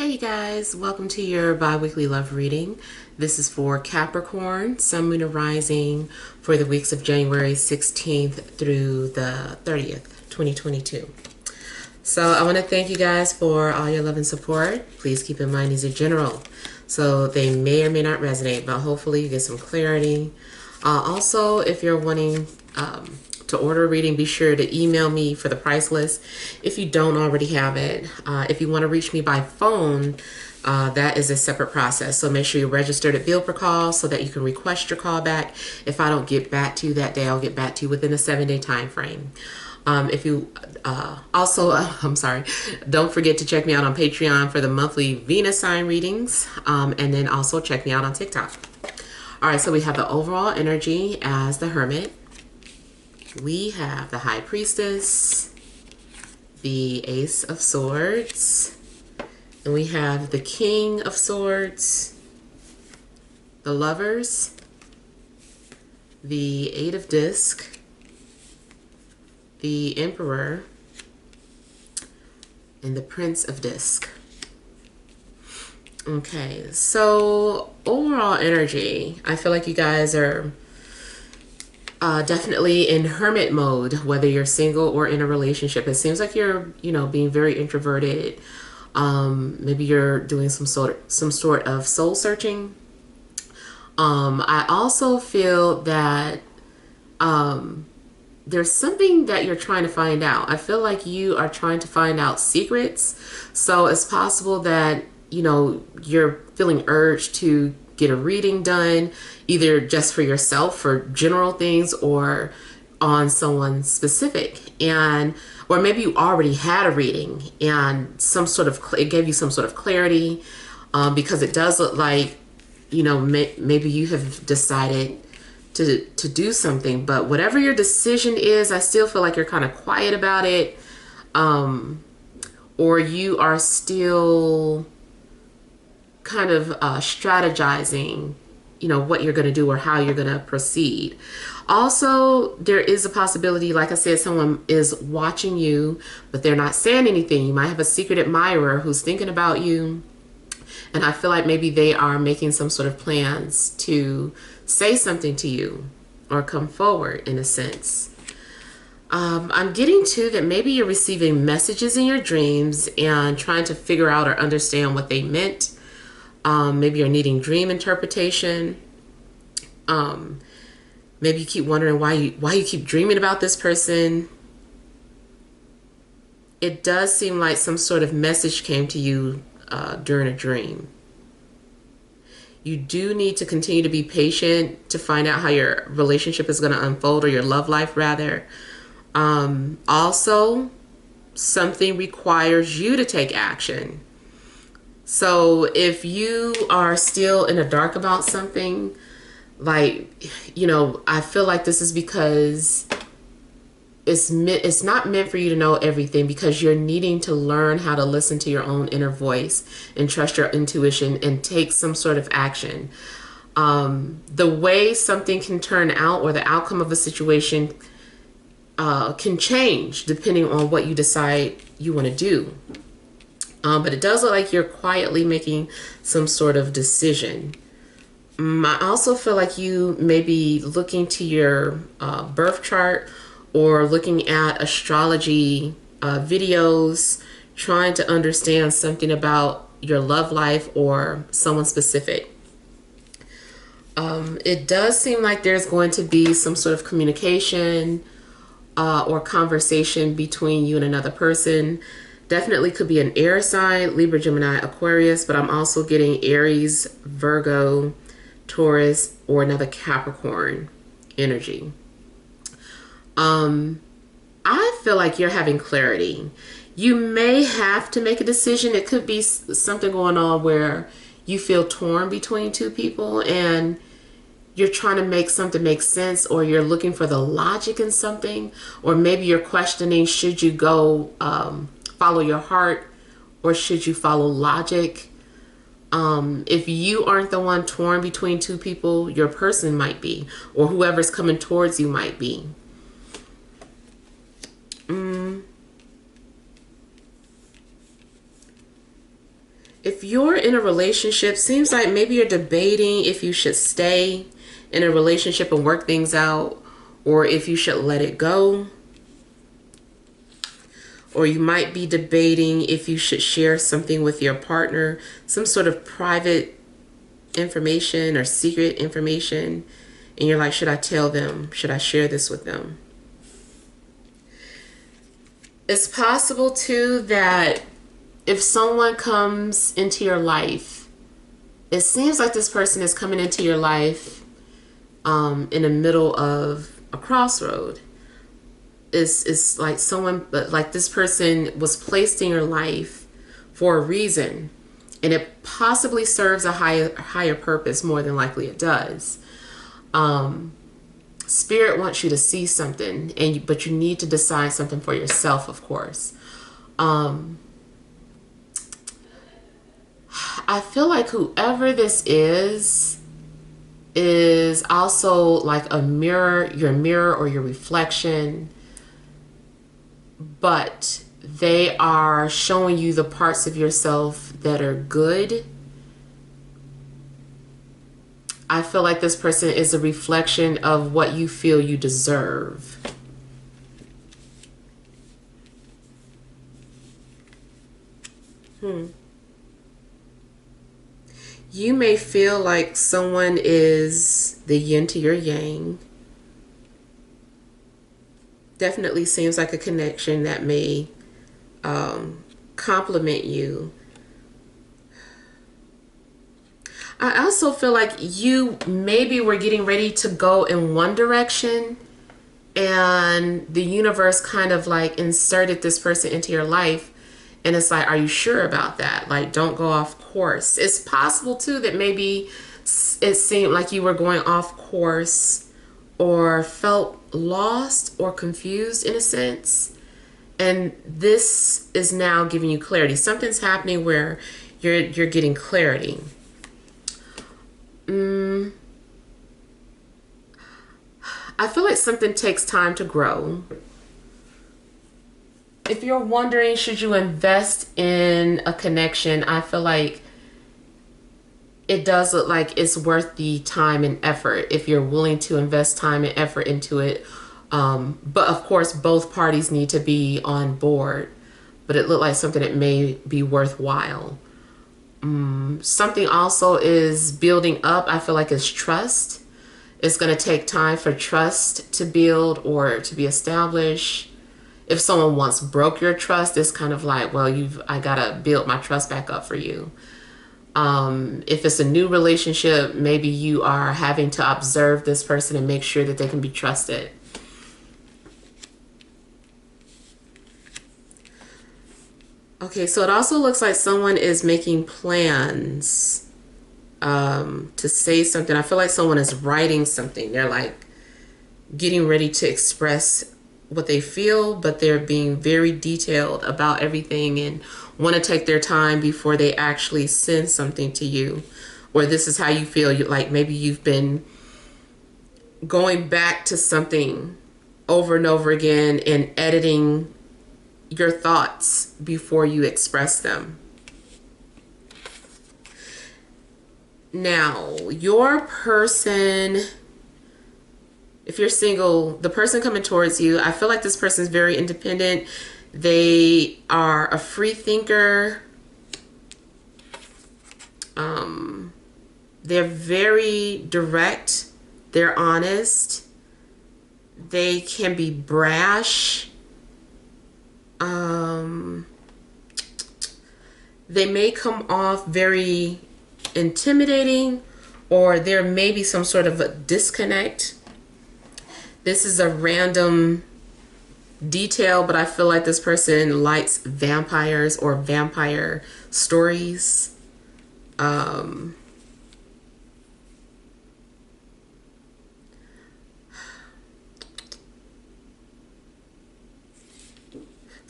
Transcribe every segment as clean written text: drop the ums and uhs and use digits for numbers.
Hey you guys, welcome to your bi-weekly love reading. This is for Capricorn, Sun, Moon, and Rising for the weeks of January 16th through the 30th, 2022. So I want to thank you guys for all your love and support. Please keep in mind these are general, so they may or may not resonate, but hopefully you get some clarity. Also, if you're wanting to order a reading, be sure to email me for the price list if you don't already have it. If you want to reach me by phone, that is a separate process. So make sure you're registered at bill per call so that you can request your call back. If I don't get back to you that day, I'll get back to you within a 7-day time frame. If you I'm sorry, don't forget to check me out on Patreon for the monthly Venus sign readings, and then also check me out on TikTok. All right, so we have the overall energy as the Hermit. We have the High Priestess, the Ace of Swords, and we have the King of Swords, the Lovers, the Eight of Discs, the Emperor, and the Prince of Disc. Okay, so overall energy, I feel like you guys are definitely in hermit mode, whether you're single or in a relationship. It seems like you're, being very introverted. Maybe you're doing some sort of soul searching. I also feel that there's something that you're trying to find out. I feel like you are trying to find out secrets. So it's possible that, you're feeling urged to get a reading done, either just for yourself, for general things, or on someone specific. Or maybe you already had a reading and it gave you some sort of clarity, because it does look like, maybe you have decided to do something, but whatever your decision is, I still feel like you're kind of quiet about it, or you are still kind of strategizing, what you're going to do or how you're going to proceed. Also, there is a possibility, like I said, someone is watching you, but they're not saying anything. You might have a secret admirer who's thinking about you, and I feel like maybe they are making some sort of plans to say something to you or come forward in a sense. I'm getting to that maybe you're receiving messages in your dreams and trying to figure out or understand what they meant. Maybe you're needing dream interpretation. Maybe you keep wondering why you keep dreaming about this person. It does seem like some sort of message came to you during a dream. You do need to continue to be patient to find out how your relationship is going to unfold, or your love life rather. Also, something requires you to take action. So if you are still in the dark about something, I feel like this is because it's not meant for you to know everything, because you're needing to learn how to listen to your own inner voice and trust your intuition and take some sort of action. The way something can turn out, or the outcome of a situation, can change depending on what you decide you want to do. But it does look like you're quietly making some sort of decision. I also feel like you may be looking to your birth chart, or looking at astrology videos, trying to understand something about your love life or someone specific. It does seem like there's going to be some sort of communication or conversation between you and another person. Definitely could be an air sign, Libra, Gemini, Aquarius, but I'm also getting Aries, Virgo, Taurus, or another Capricorn energy. I feel like you're having clarity. You may have to make a decision. It could be something going on where you feel torn between two people and you're trying to make something make sense, or you're looking for the logic in something, or maybe you're questioning, should you go follow your heart, or should you follow logic? If you aren't the one torn between two people, your person might be, or whoever's coming towards you might be. If you're in a relationship, seems like maybe you're debating if you should stay in a relationship and work things out, or if you should let it go. Or you might be debating if you should share something with your partner, some sort of private information or secret information. And you're like, should I tell them? Should I share this with them? It's possible too that if someone comes into your life, it seems like this person is coming into your life in the middle of a crossroad. It's like someone, but like this person was placed in your life for a reason, and it possibly serves a higher purpose. More than likely it does. Spirit wants you to see something, but you need to decide something for yourself, of course. I feel like whoever this is also like a mirror, your mirror or your reflection, but they are showing you the parts of yourself that are good. I feel like this person is a reflection of what you feel you deserve. You may feel like someone is the yin to your yang. Definitely seems like a connection that may complement you. I also feel like you maybe were getting ready to go in one direction, and the universe kind of like inserted this person into your life, and it's like, are you sure about that? Like, don't go off course. It's possible too that maybe it seemed like you were going off course or felt lost or confused in a sense, and this is now giving you clarity. Something's happening where you're getting clarity. I feel like something takes time to grow. If you're wondering, should you invest in a connection, I feel like it does look like it's worth the time and effort if you're willing to invest time and effort into it. But of course, both parties need to be on board. But it looked like something that may be worthwhile. Something also is building up. I feel like it's trust. It's going to take time for trust to build or to be established. If someone once broke your trust, it's kind of like, well, I got to build my trust back up for you. If it's a new relationship, maybe you are having to observe this person and make sure that they can be trusted. Okay, so it also looks like someone is making plans to say something. I feel like someone is writing something. They're like getting ready to express what they feel, but they're being very detailed about everything and want to take their time before they actually send something to you. Or this is how you feel. Like maybe you've been going back to something over and over again and editing your thoughts before you express them. Now, your person, if you're single, the person coming towards you, I feel like this person is very independent. They are a free thinker. They're very direct. They're honest. They can be brash. They may come off very intimidating, or there may be some sort of a disconnect. This is a random detail, but I feel like this person likes vampires or vampire stories.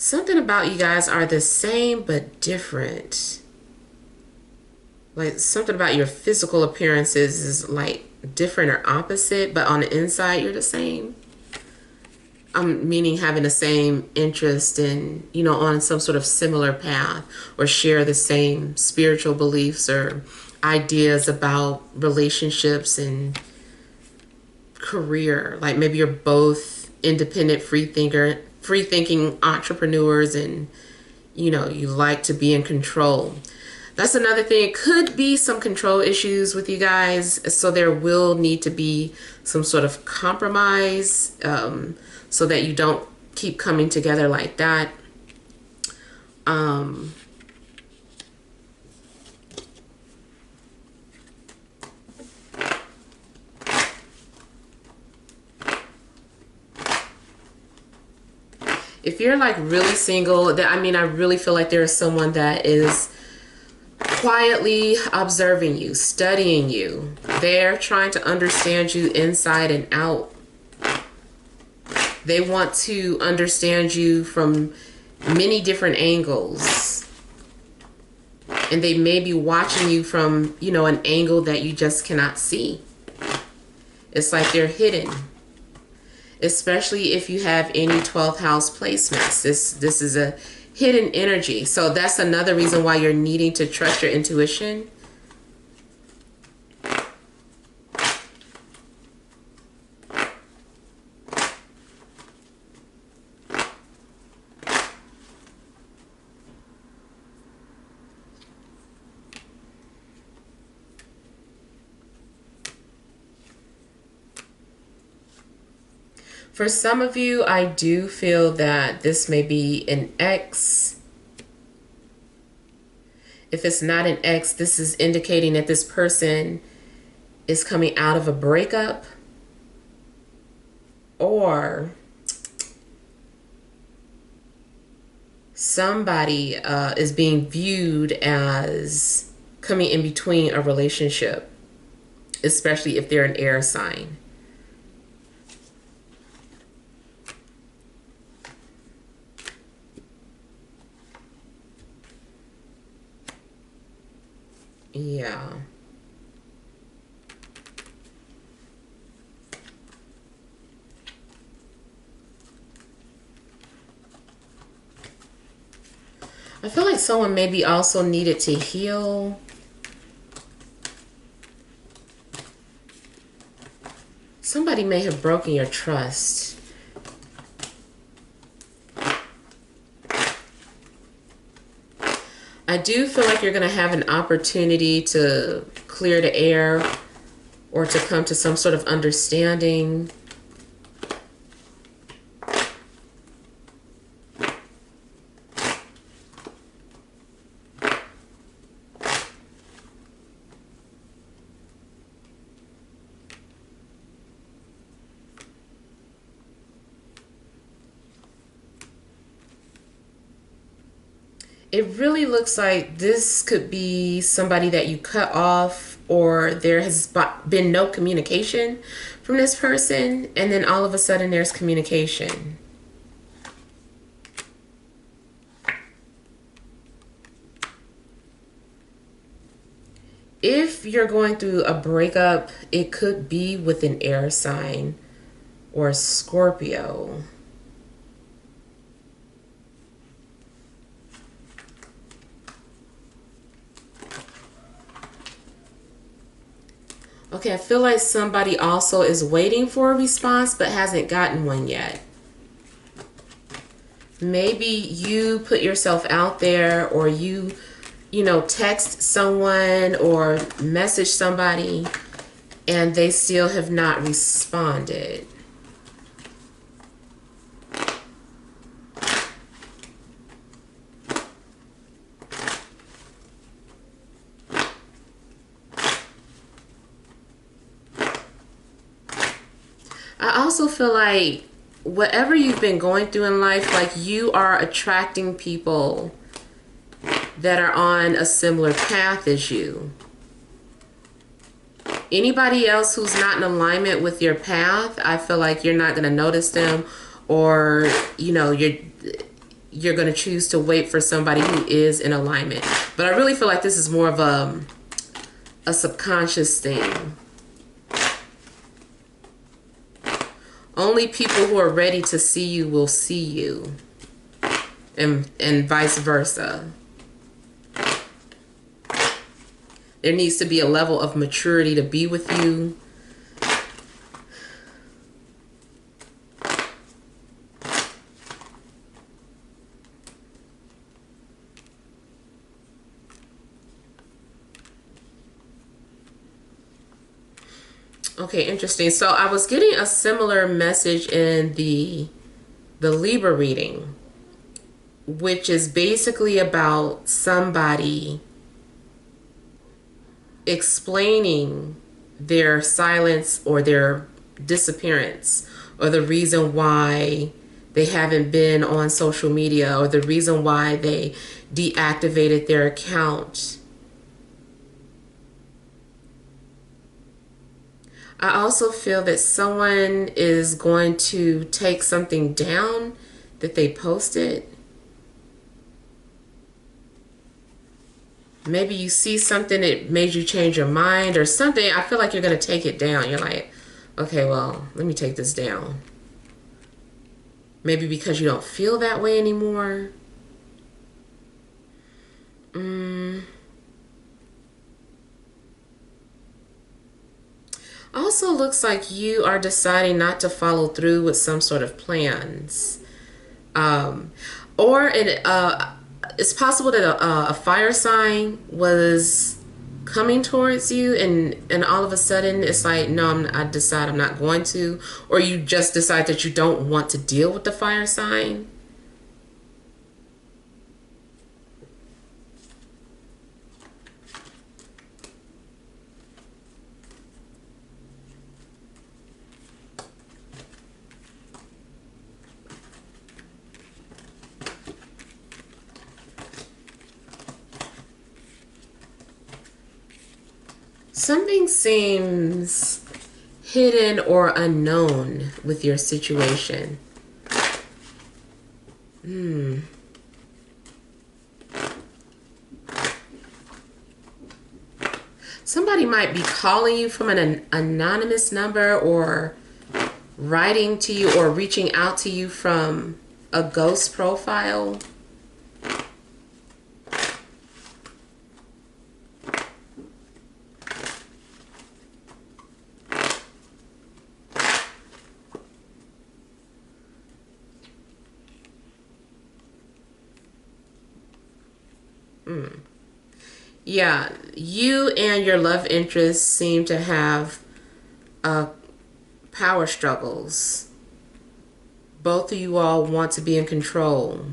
Something about you guys are the same but different. Like something about your physical appearances is like different or opposite, but on the inside you're the same. Meaning having the same interest in, you know, on some sort of similar path, or share the same spiritual beliefs or ideas about relationships and career. Like maybe you're both independent, free thinking entrepreneurs, and you know, you like to be in control. That's another thing. It could be some control issues with you guys, so there will need to be some sort of compromise, so that you don't keep coming together like that. If you're like really single, that I mean, I really feel like there's someone that is quietly observing you, studying you. They're trying to understand you inside and out. They want to understand you from many different angles. And they may be watching you from, you know, an angle that you just cannot see. It's like they're hidden. Especially if you have any 12th house placements. This is a hidden energy. So that's another reason why you're needing to trust your intuition. For some of you, I do feel that this may be an ex. If it's not an ex, this is indicating that this person is coming out of a breakup, or somebody is being viewed as coming in between a relationship, especially if they're an air sign. Yeah. I feel like someone maybe also needed to heal. Somebody may have broken your trust. I do feel like you're going to have an opportunity to clear the air or to come to some sort of understanding. It really looks like this could be somebody that you cut off, or there has been no communication from this person, and then all of a sudden there's communication. If you're going through a breakup, it could be with an air sign or a Scorpio. Okay, I feel like somebody also is waiting for a response but hasn't gotten one yet. Maybe you put yourself out there, or you know, text someone or message somebody and they still have not responded. I also feel like whatever you've been going through in life, like you are attracting people that are on a similar path as you. Anybody else who's not in alignment with your path, I feel like you're not going to notice them, or you know, you're going to choose to wait for somebody who is in alignment. But I really feel like this is more of a subconscious thing. Only people who are ready to see you will see you. And vice versa. There needs to be a level of maturity to be with you. Okay, interesting. So I was getting a similar message in the Libra reading, which is basically about somebody explaining their silence or their disappearance, or the reason why they haven't been on social media, or the reason why they deactivated their account. I also feel that someone is going to take something down that they posted. Maybe you see something that made you change your mind or something. I feel like you're going to take it down. You're like, okay, well, let me take this down. Maybe because you don't feel that way anymore. Also looks like you are deciding not to follow through with some sort of plans. It's possible that a fire sign was coming towards you, and all of a sudden it's like, no, I decide I'm not going to. Or you just decide that you don't want to deal with the fire sign. Something seems hidden or unknown with your situation. Somebody might be calling you from an anonymous number, or writing to you, or reaching out to you from a ghost profile. Yeah, you and your love interest seem to have power struggles. Both of you all want to be in control,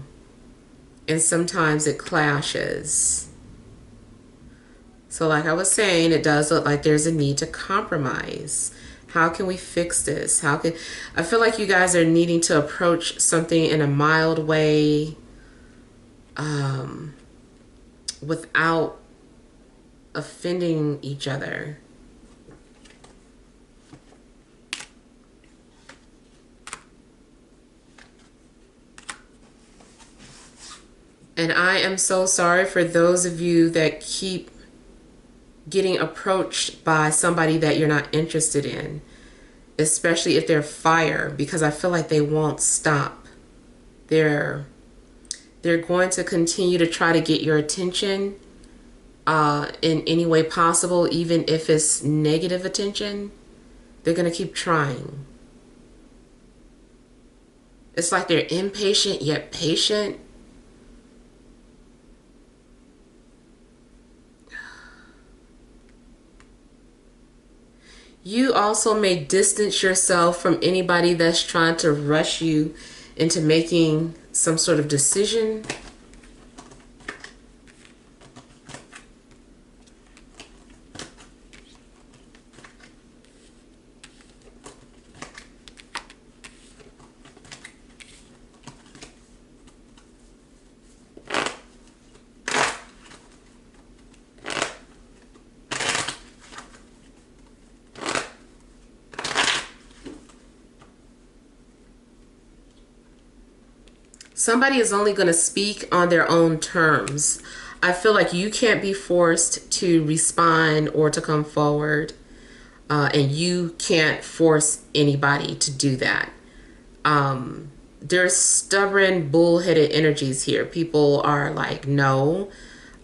and sometimes it clashes. So like I was saying, it does look like there's a need to compromise. How can we fix this? I feel like you guys are needing to approach something in a mild way, without offending each other. And I am so sorry for those of you that keep getting approached by somebody that you're not interested in, especially if they're fire, because I feel like they won't stop. They're going to continue to try to get your attention in any way possible, even if it's negative attention. They're going to keep trying. It's like they're impatient yet patient. You also may distance yourself from anybody that's trying to rush you into making some sort of decision. Somebody is only going to speak on their own terms. I feel like you can't be forced to respond or to come forward, and you can't force anybody to do that. There's stubborn, bullheaded energies here. People are like, no,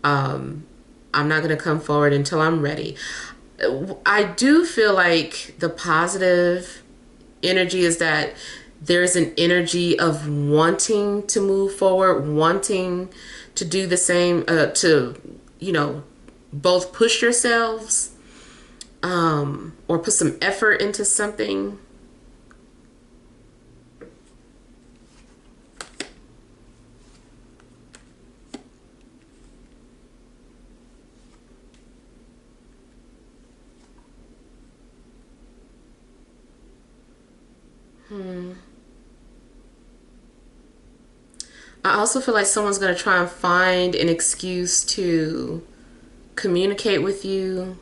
I'm not going to come forward until I'm ready. I do feel like the positive energy is that there's an energy of wanting to move forward, wanting to do the same, to, you know, both push yourselves or put some effort into something. I also feel like someone's going to try and find an excuse to communicate with you.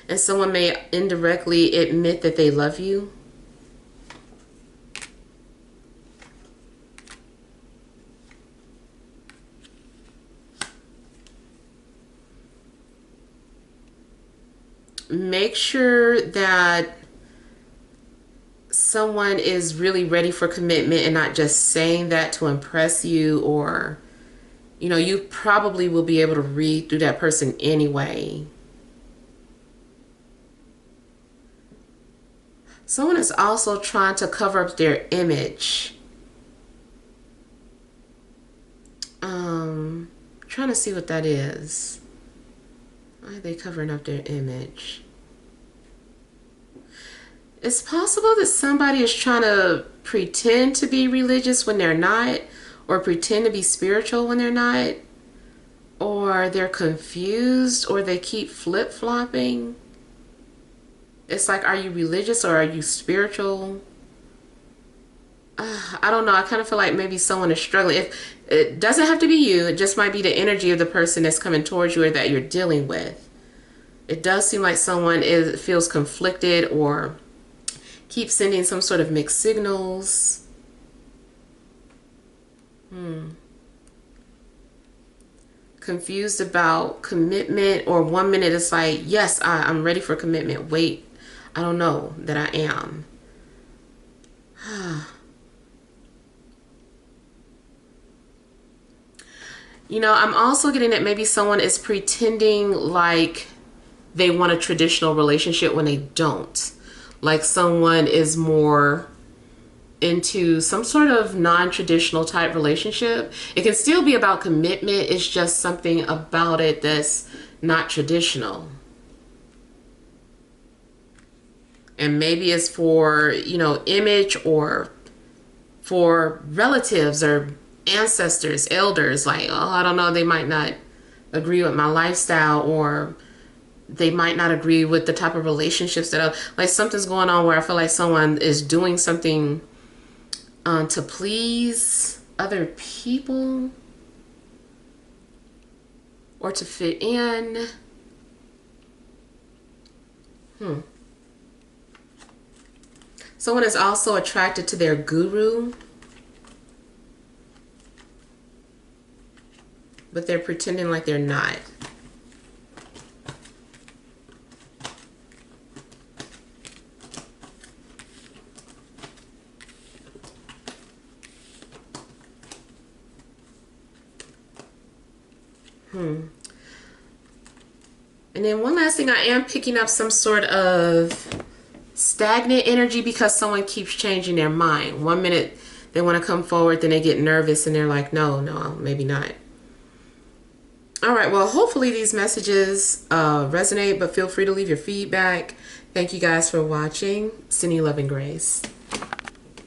And someone may indirectly admit that they love you. Make sure that someone is really ready for commitment and not just saying that to impress you, or, you know, you probably will be able to read through that person anyway. Someone is also trying to cover up their image. Trying to see what that is. Why are they covering up their image? It's possible that somebody is trying to pretend to be religious when they're not, or pretend to be spiritual when they're not, or they're confused, or they keep flip-flopping. It's like, are you religious or are you spiritual? I don't know. I kind of feel like maybe someone is struggling. If it doesn't have to be you, it just might be the energy of the person that's coming towards you or that you're dealing with. It does seem like someone feels conflicted or keeps sending some sort of mixed signals. Confused about commitment, or 1 minute it's like, yes, I'm ready for commitment. Wait, I don't know that I am. You know, I'm also getting that maybe someone is pretending like they want a traditional relationship when they don't. Like someone is more into some sort of non-traditional type relationship. It can still be about commitment. It's just something about it that's not traditional. And maybe it's for, you know, image, or for relatives or ancestors, elders. Like, oh, I don't know, they might not agree with my lifestyle, or they might not agree with the type of relationships that like something's going on where I feel like someone is doing something to please other people or to fit in. Someone is also attracted to their guru, but they're pretending like they're not. And then one last thing, I am picking up some sort of stagnant energy because someone keeps changing their mind. 1 minute they want to come forward, then they get nervous and they're like, no, maybe not. All right, well, hopefully these messages resonate, but feel free to leave your feedback. Thank you guys for watching. Sending you love and grace.